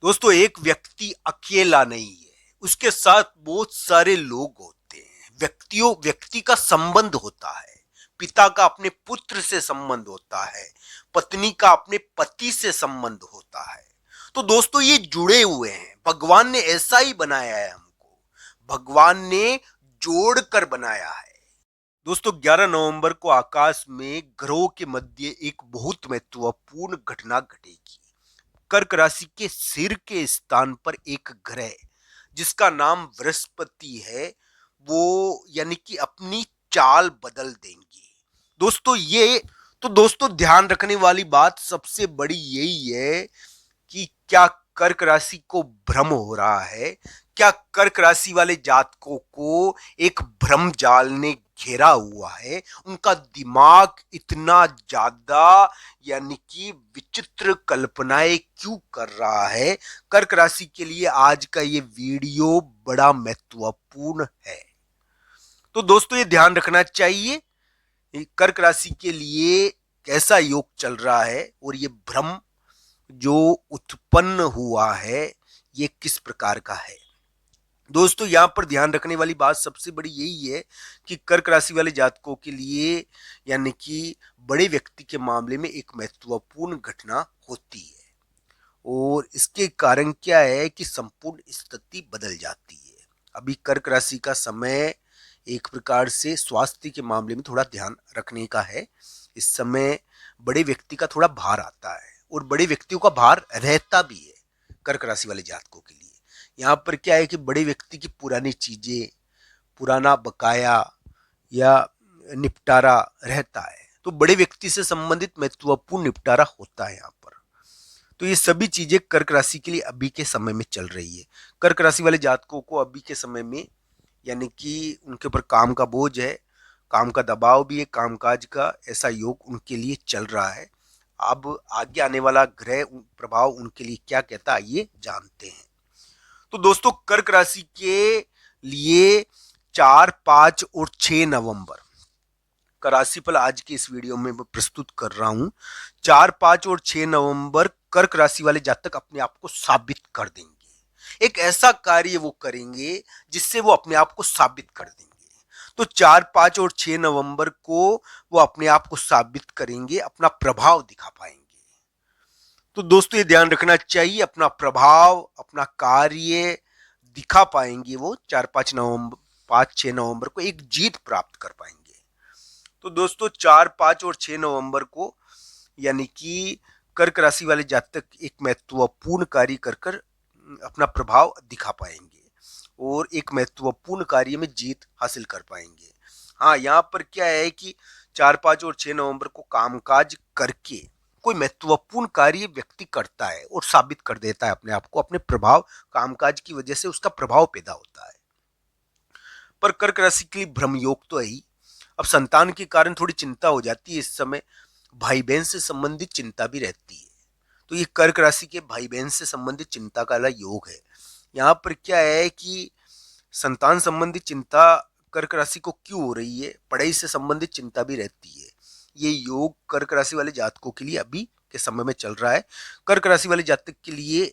दोस्तों, एक व्यक्ति अकेला नहीं है, उसके साथ बहुत सारे लोग होते हैं। व्यक्ति का संबंध होता है। पिता का अपने पुत्र से संबंध होता है। पत्नी का अपने पति से संबंध होता है। तो दोस्तों, ये जुड़े हुए हैं। भगवान ने ऐसा ही बनाया है हमको। भगवान ने जोड़कर बनाया है। दोस्तों, 11 नवंबर को आकाश में ग्रहों के मध्य एक बहुत महत्वपूर्ण घटना घटेगी। कर्क राशि के सिर के स्थान पर एक ग्रह जिसका नाम बृहस्पति है, वो यानी कि अपनी चाल बदल देंगी। दोस्तों ध्यान रखने वाली बात सबसे बड़ी यही है कि क्या कर्क राशि को भ्रम हो रहा है। क्या कर्क राशि वाले जातकों को एक भ्रम जाल ने घेरा हुआ है। उनका दिमाग इतना ज्यादा यानी कि विचित्र कल्पनाएं क्यों कर रहा है। कर्क राशि के लिए आज का ये वीडियो बड़ा महत्वपूर्ण है। तो दोस्तों, ये ध्यान रखना चाहिए कर्क राशि के लिए कैसा योग चल रहा है और ये भ्रम जो उत्पन्न हुआ है ये किस प्रकार का है। दोस्तों, यहां पर ध्यान रखने वाली बात सबसे बड़ी यही है कि कर्क राशि वाले जातकों के लिए यानी कि बड़े व्यक्ति के मामले में एक महत्वपूर्ण घटना होती है और इसके कारण क्या है कि संपूर्ण स्थिति बदल जाती है। अभी कर्क राशि का समय एक प्रकार से स्वास्थ्य के मामले में थोड़ा ध्यान रखने का है। इस समय बड़े व्यक्ति का थोड़ा भार आता है और बड़े व्यक्तियों का भार रहता भी है कर्क राशि वाले जातकों के लिए। यहाँ पर क्या है कि बड़े व्यक्ति की पुरानी चीजें, पुराना बकाया या निपटारा रहता है। तो बड़े व्यक्ति से संबंधित महत्वपूर्ण निपटारा होता है यहाँ पर। तो ये सभी चीजें कर्क राशि के लिए अभी के समय में चल रही है। कर्क राशि वाले जातकों को अभी के समय में यानी कि उनके ऊपर काम का बोझ है, काम का दबाव भी है, कामकाज का ऐसा योग उनके लिए चल रहा है। अब आगे आने वाला ग्रह प्रभाव उनके लिए क्या कहता है ये जानते हैं। तो दोस्तों, कर्क राशि के लिए 4, 5 और 6 नवंबर का राशिफल आज के इस वीडियो में मैं प्रस्तुत कर रहा हूं। 4, 5 और 6 नवंबर कर्क राशि वाले जातक अपने आप को साबित कर देंगे। एक ऐसा कार्य वो करेंगे जिससे वो अपने आप को साबित कर देंगे। तो 4, 5 और 6 नवंबर को वो अपने आप को साबित करेंगे, अपना प्रभाव दिखा पाएंगे। तो दोस्तों, ये ध्यान रखना चाहिए, अपना प्रभाव, अपना कार्य दिखा पाएंगे वो 4, 5 नवंबर, 5, 6 नवंबर को एक जीत प्राप्त कर पाएंगे। तो दोस्तों, 4, 5 और 6 नवंबर को यानी कि कर्क राशि वाले जातक एक महत्वपूर्ण कार्य कर कर अपना प्रभाव दिखा पाएंगे और एक महत्वपूर्ण कार्य में जीत हासिल कर पाएंगे। हाँ, यहाँ पर क्या है कि 4, 5 और 6 नवंबर को कामकाज करके कोई महत्वपूर्ण कार्य व्यक्ति करता है और साबित कर देता है अपने आप को। अपने प्रभाव, कामकाज की वजह से उसका प्रभाव पैदा होता है। पर कर्क राशि के लिए भ्रम योग तो है ही। अब संतान के कारण थोड़ी चिंता हो जाती है इस समय। भाई बहन से संबंधित चिंता भी रहती है। तो ये कर्क राशि के भाई बहन से संबंधित चिंता का अलग योग है। यहाँ पर क्या है कि संतान संबंधी चिंता कर्क राशि को क्यों हो रही है, पढ़ाई से संबंधित चिंता भी रहती है। ये योग कर्क राशि वाले जातकों के लिए अभी के समय में चल रहा है। कर्क राशि वाले जातक के लिए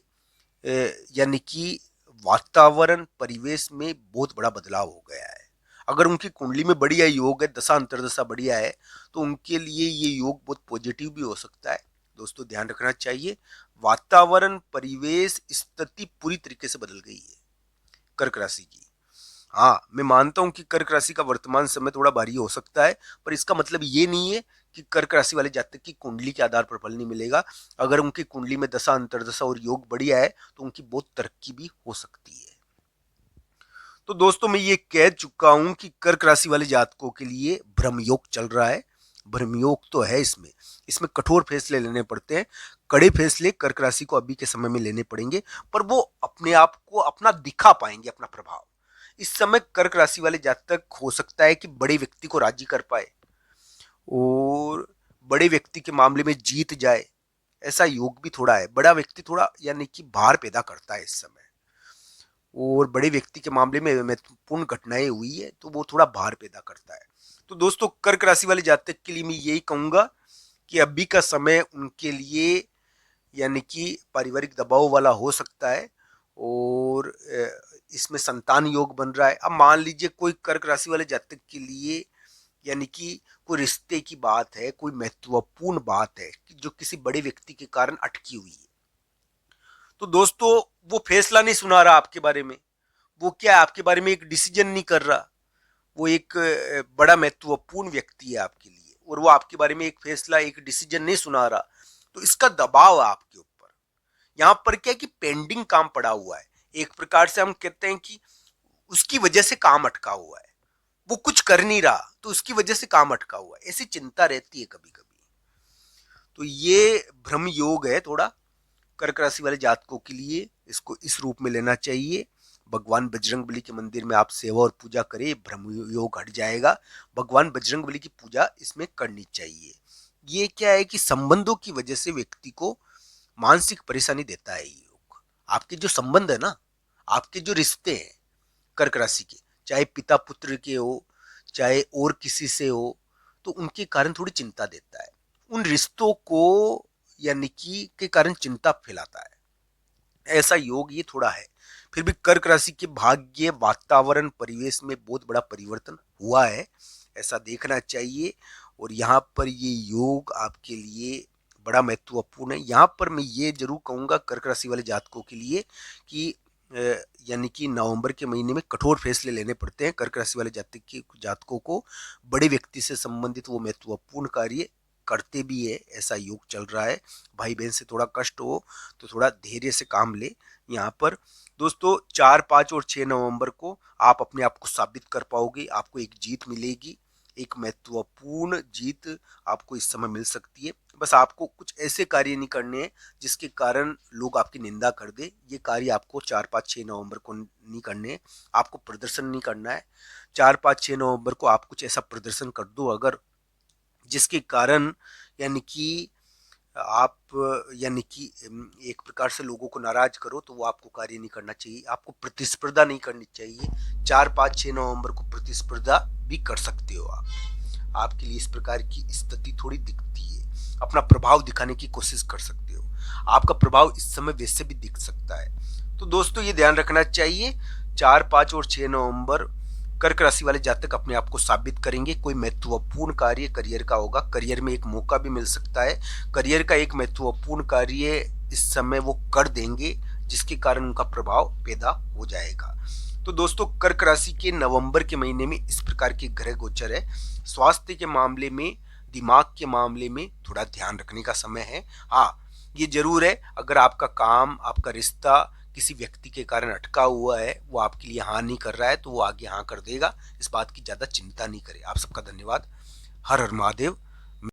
यानी कि वातावरण, परिवेश में बहुत बड़ा बदलाव हो गया है। अगर उनकी कुंडली में बढ़िया योग है, दशा अंतरदशा बढ़िया है, तो उनके लिए ये योग बहुत पॉजिटिव भी हो सकता है। दोस्तों, ध्यान रखना चाहिए, वातावरण, परिवेश, स्थिति पूरी तरीके से बदल गई है कर्क राशि की। हाँ, मैं मानता हूं कि कर्क राशि का वर्तमान समय थोड़ा भारी हो सकता है, पर इसका मतलब ये नहीं है कि कर्क राशि वाले जातक की कुंडली के आधार पर फल नहीं मिलेगा। अगर उनकी कुंडली में दशा, अंतरदशा और योग बढ़िया है तो उनकी बहुत तरक्की भी हो सकती है। तो दोस्तों, मैं ये कह चुका हूं कि कर्क राशि वाले जातकों के लिए ब्रह्म योग चल रहा है। ब्रह्म योग तो है इसमें। इसमें कठोर फैसले लेने पड़ते हैं। कड़े फैसले कर्क राशि को अभी के समय में लेने पड़ेंगे, पर वो अपने आप को अपना दिखा पाएंगे, अपना प्रभाव। इस समय कर्क राशि वाले जातक हो सकता है कि बड़े व्यक्ति को राजी कर पाए और बड़े व्यक्ति के मामले में जीत जाए। ऐसा योग भी थोड़ा है। बड़ा व्यक्ति थोड़ा यानी कि भार पैदा करता है इस समय, और बड़े व्यक्ति के मामले में महत्वपूर्ण घटनाएं हुई है तो वो थोड़ा भार पैदा करता है। तो दोस्तों, कर्क राशि वाले जातक के लिए मैं यही कहूंगा कि अभी का समय उनके लिए यानी कि पारिवारिक दबाव वाला हो सकता है, और इसमें संतान योग बन रहा है। अब मान लीजिए कोई कर्क राशि वाले जातक के लिए यानी कि कोई रिश्ते की बात है, कोई महत्वपूर्ण बात है कि जो किसी बड़े व्यक्ति के कारण अटकी हुई है, तो दोस्तों वो फैसला नहीं सुना रहा आपके बारे में, वो क्या है आपके बारे में एक डिसीजन नहीं कर रहा, वो एक बड़ा महत्वपूर्ण व्यक्ति है आपके लिए और वो आपके बारे में एक फैसला एक डिसीजन नहीं सुना रहा, तो इसका दबाव है आपके ऊपर। यहां पर क्या है कि पेंडिंग काम पड़ा हुआ है, एक प्रकार से हम कहते हैं कि उसकी वजह से काम अटका हुआ है, वो कुछ कर नहीं रहा तो उसकी वजह से काम अटका हुआ है, ऐसी चिंता रहती है कभी कभी। तो ये भ्रम योग है थोड़ा कर्क राशि वाले जातकों के लिए, इसको इस रूप में लेना चाहिए। भगवान बजरंगबली के मंदिर में आप सेवा और पूजा करें, भ्रम योग हट जाएगा। भगवान बजरंगबली की पूजा इसमें करनी चाहिए। ये क्या है कि संबंधों की वजह से व्यक्ति को मानसिक परेशानी देता है ये योग। आपके जो संबंध है ना, आपके जो रिश्ते हैं कर्क राशि के, चाहे पिता पुत्र के हो, चाहे और किसी से हो, तो उनके कारण थोड़ी चिंता देता है, उन रिश्तों को यानी कि के कारण चिंता फैलाता है, ऐसा योग ये थोड़ा है। फिर भी कर्क राशि के भाग्य वातावरण परिवेश में बहुत बड़ा परिवर्तन हुआ है, ऐसा देखना चाहिए। और यहाँ पर ये योग आपके लिए बड़ा महत्वपूर्ण है। यहाँ पर मैं ये जरूर कहूंगा कर्क राशि वाले जातकों के लिए कि यानी कि नवंबर के महीने में कठोर फैसले लेने पड़ते हैं कर्क राशि वाले जातकों को। बड़े व्यक्ति से संबंधित वो महत्वपूर्ण कार्य करते भी है, ऐसा योग चल रहा है। भाई बहन से थोड़ा कष्ट हो तो थोड़ा धैर्य से काम ले। यहाँ पर दोस्तों 4, 5 और 6 नवंबर को आप अपने आप को साबित कर पाओगे, आपको एक जीत मिलेगी, एक महत्वपूर्ण जीत आपको इस समय मिल सकती है। बस आपको कुछ ऐसे कार्य नहीं करने हैं जिसके कारण लोग आपकी निंदा कर दे। ये कार्य आपको 4, 5, 6 नवंबर को नहीं करने हैं। आपको प्रदर्शन नहीं करना है। 4, 5, 6 नवंबर को आप कुछ ऐसा प्रदर्शन कर दो अगर जिसके कारण यानी कि आप यानी कि एक प्रकार से लोगों को नाराज करो, तो वो आपको कार्य नहीं करना चाहिए। आपको प्रतिस्पर्धा नहीं करनी चाहिए। 4, 5, 6 नवंबर को प्रतिस्पर्धा भी कर सकते हो आप। आपके लिए इस प्रकार की स्थिति थोड़ी दिखती है, अपना प्रभाव दिखाने की कोशिश कर सकते हो। आपका प्रभाव इस समय वैसे भी दिख सकता है। तो दोस्तों ये ध्यान रखना चाहिए, 4, 5 और 6 नवंबर कर्क राशि वाले जातक अपने आप को साबित करेंगे। कोई महत्वपूर्ण कार्य करियर का होगा, करियर में एक मौका भी मिल सकता है। करियर का एक महत्वपूर्ण कार्य इस समय वो कर देंगे जिसके कारण उनका प्रभाव पैदा हो जाएगा। तो दोस्तों कर्क राशि के नवंबर के महीने में इस प्रकार के ग्रह गोचर है। स्वास्थ्य के मामले में, दिमाग के मामले में थोड़ा ध्यान रखने का समय है। हाँ ये जरूर है, अगर आपका काम, आपका रिश्ता किसी व्यक्ति के कारण अटका हुआ है, वो आपके लिए हाँ नहीं कर रहा है, तो वो आगे हाँ कर देगा। इस बात की ज्यादा चिंता नहीं करें। आप सबका धन्यवाद। हर हर महादेव।